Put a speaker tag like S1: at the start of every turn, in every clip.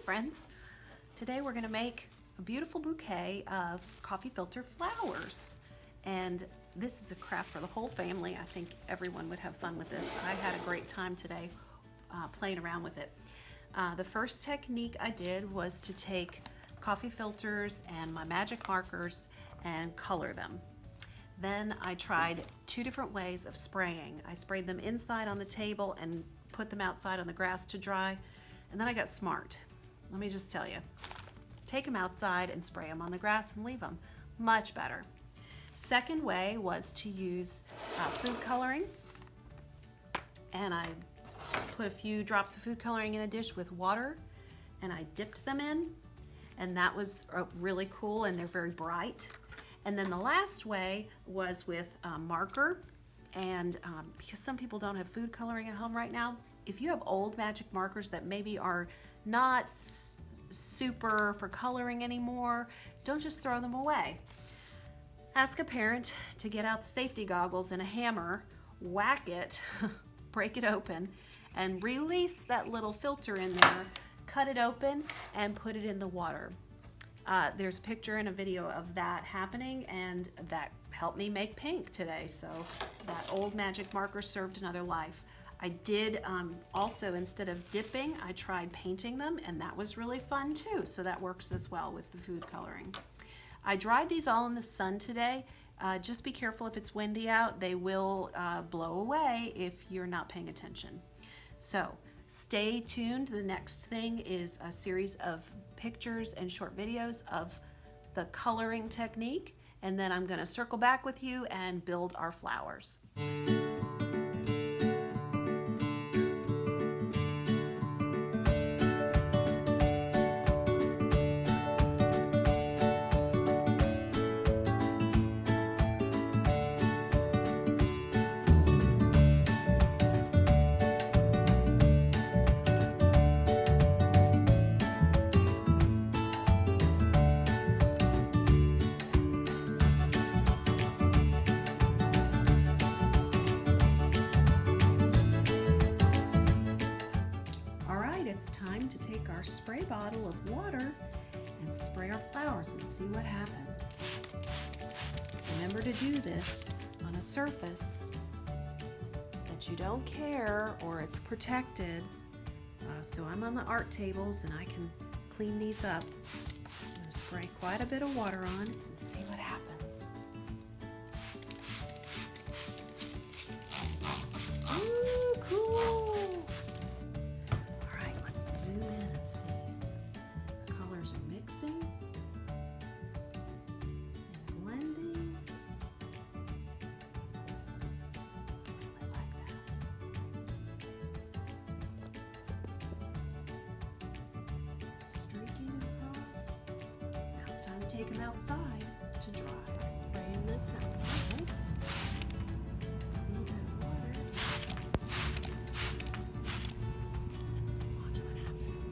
S1: friends. Today we're going to make a beautiful bouquet of coffee filter flowers. And this is a craft for the whole family. I think everyone would have fun with this. I had a great time today playing around with it. The first technique I did was to take coffee filters and my magic markers and color them. Then I tried two different ways of spraying. I sprayed them inside on the table and put them outside on the grass to dry. And then I got smart. Let me just tell you, take them outside and spray them on the grass and leave them. Much better. Second way was to use food coloring. And I put a few drops of food coloring in a dish with water and I dipped them in. And that was really cool, and they're very bright. And then the last way was with marker. And because some people don't have food coloring at home right now, if you have old magic markers that maybe are not super for coloring anymore, don't just throw them away. Ask a parent to get out the safety goggles and a hammer, whack it, break it open, and release that little filter in there, cut it open, and put it in the water. There's a picture and a video of that happening, and that helped me make pink today. So that old magic marker served another life. I did also, instead of dipping, I tried painting them, and that was really fun too. So that works as well with the food coloring. I dried these all in the sun today. Just be careful if it's windy out. They will blow away if you're not paying attention. So stay tuned. The next thing is a series of pictures and short videos of the coloring technique, and then I'm going to circle back with you and build our flowers. It's time to take our spray bottle of water and spray our flowers and see what happens. Remember to do this on a surface that you don't care or it's protected. So I'm on the art tables and I can clean these up. I'm going to spray quite a bit of water on and see what happens. Ooh, cool! Take them outside to dry. Spraying this outside. A little bit of water. Watch what happens.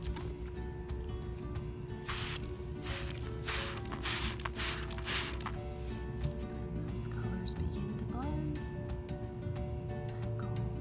S1: Those colors begin to blend. Isn't that cool?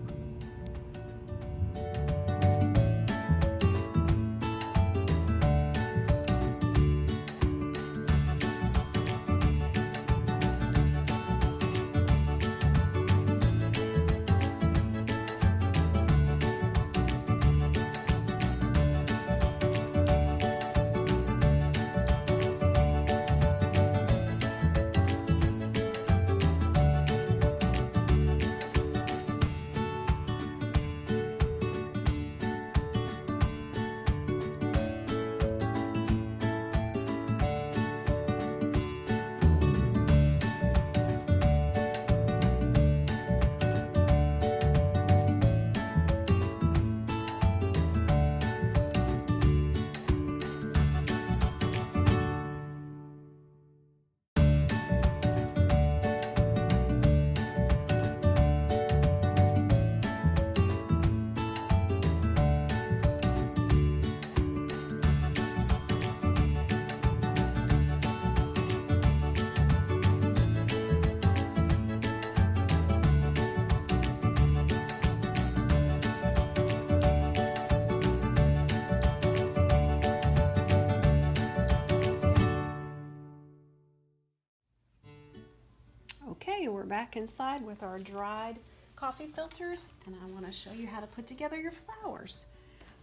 S1: Okay, we're back inside with our dried coffee filters, and I want to show you how to put together your flowers.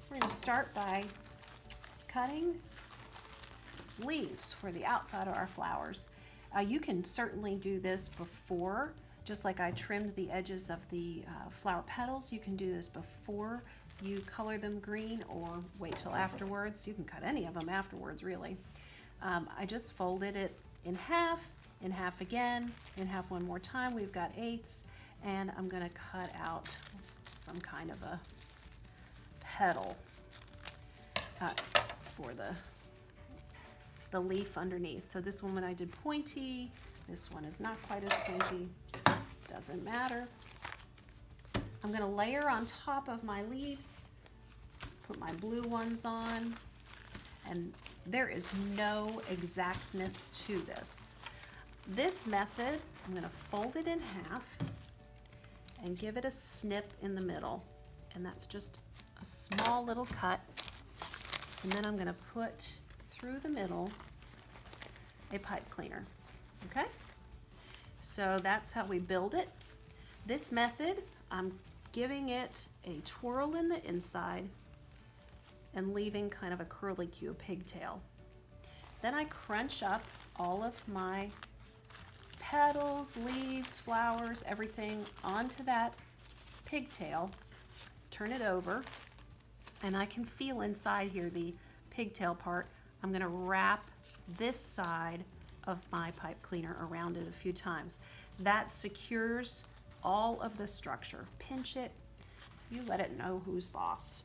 S1: We're going to start by cutting leaves for the outside of our flowers. You can certainly do this before, just like I trimmed the edges of the flower petals. You can do this before you color them green, or wait till afterwards. You can cut any of them afterwards, really. I just folded it in half again, in half one more time. We've got eighths, and I'm going to cut out some kind of a petal for the leaf underneath. So this one I did pointy, this one is not quite as pointy, doesn't matter. I'm going to layer on top of my leaves, put my blue ones on, and there is no exactness to this. This method, I'm going to fold it in half and give it a snip in the middle, and that's just a small little cut. And then I'm going to put through the middle a pipe cleaner. Okay? So that's how we build it. This method, I'm giving it a twirl in the inside and leaving kind of a curlicue pigtail. Then I crunch up all of my petals, leaves, flowers, everything onto that pigtail, turn it over, and I can feel inside here the pigtail part. I'm going to wrap this side of my pipe cleaner around it a few times. That secures all of the structure. Pinch it, you let it know who's boss.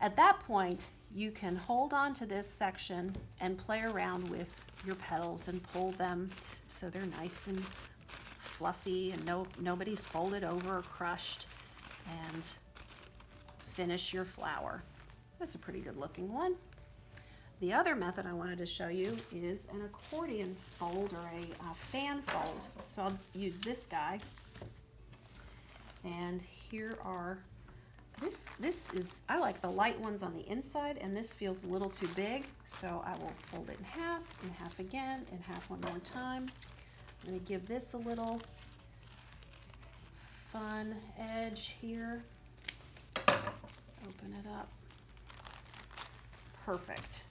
S1: At that point, you can hold on to this section and play around with your petals and pull them so they're nice and fluffy and nobody's folded over or crushed, and finish your flower. That's a pretty good looking one. The other method I wanted to show you is an accordion fold, or a fan fold. So I'll use this guy, and here are, this is, I like the light ones on the inside, and this feels a little too big, so I will fold it in half again, in half one more time. I'm going to give this a little fun edge here. Open it up. Perfect.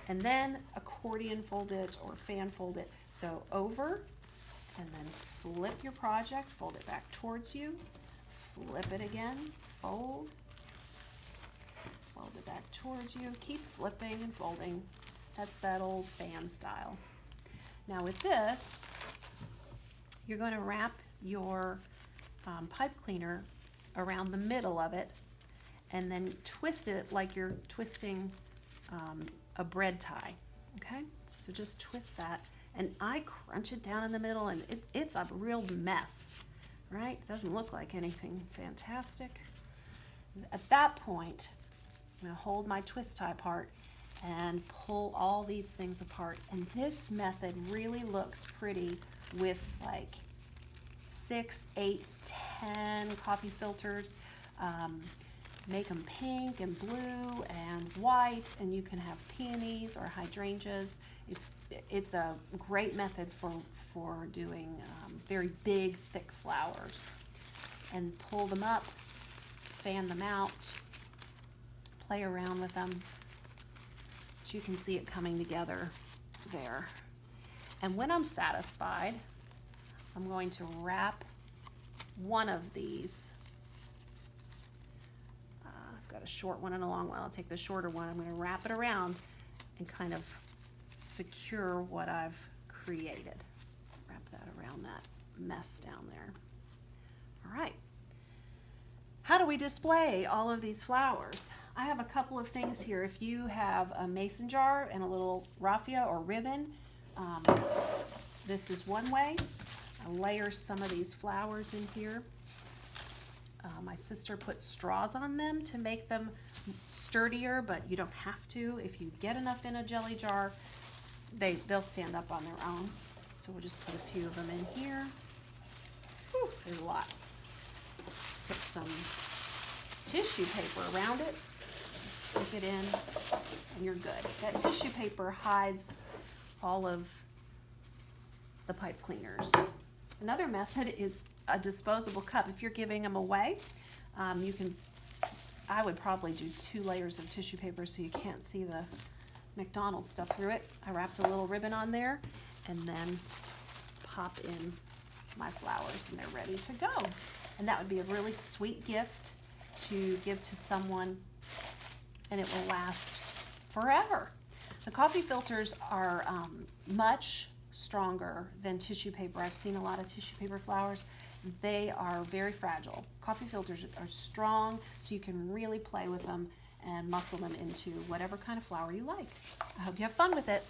S1: And then accordion fold it or fan fold it. So over, and then flip your project, fold it back towards you, flip it again, fold it back towards you, keep flipping and folding. That's that old fan style. Now with this, you're going to wrap your pipe cleaner around the middle of it, and then twist it like you're twisting a bread tie. Okay, so just twist that, and I crunch it down in the middle, and it's a real mess, right? It doesn't look like anything fantastic. At that point, I'm going to hold my twist tie part and pull all these things apart, and this method really looks pretty with like 6, 8, 10 coffee filters. Make them pink and blue and white, and you can have peonies or hydrangeas. It's a great method for doing very big, thick flowers. And pull them up, fan them out, play around with them. But you can see it coming together there. And when I'm satisfied, I'm going to wrap one of these. I've got a short one and a long one. I'll take the shorter one. I'm going to wrap it around and kind of secure what I've created. Wrap that around that mess down there. All right. How do we display all of these flowers? I have a couple of things here. If you have a mason jar and a little raffia or ribbon, this is one way. I'll layer some of these flowers in here. My sister put straws on them to make them sturdier, but you don't have to. If you get enough in a jelly jar, they'll stand up on their own. So we'll just put a few of them in here. Whew, there's a lot. Put some tissue paper around it, stick it in, and you're good. That tissue paper hides all of the pipe cleaners Another method is a disposable cup. If you're giving them away, you can, I would probably do 2 layers of tissue paper so you can't see the McDonald's stuff through it. I wrapped a little ribbon on there and then pop in my flowers and they're ready to go. And that would be a really sweet gift to give to someone, and it will last forever. The coffee filters are much stronger than tissue paper. I've seen a lot of tissue paper flowers. They are very fragile. Coffee filters are strong, so you can really play with them and muscle them into whatever kind of flower you like. I hope you have fun with it.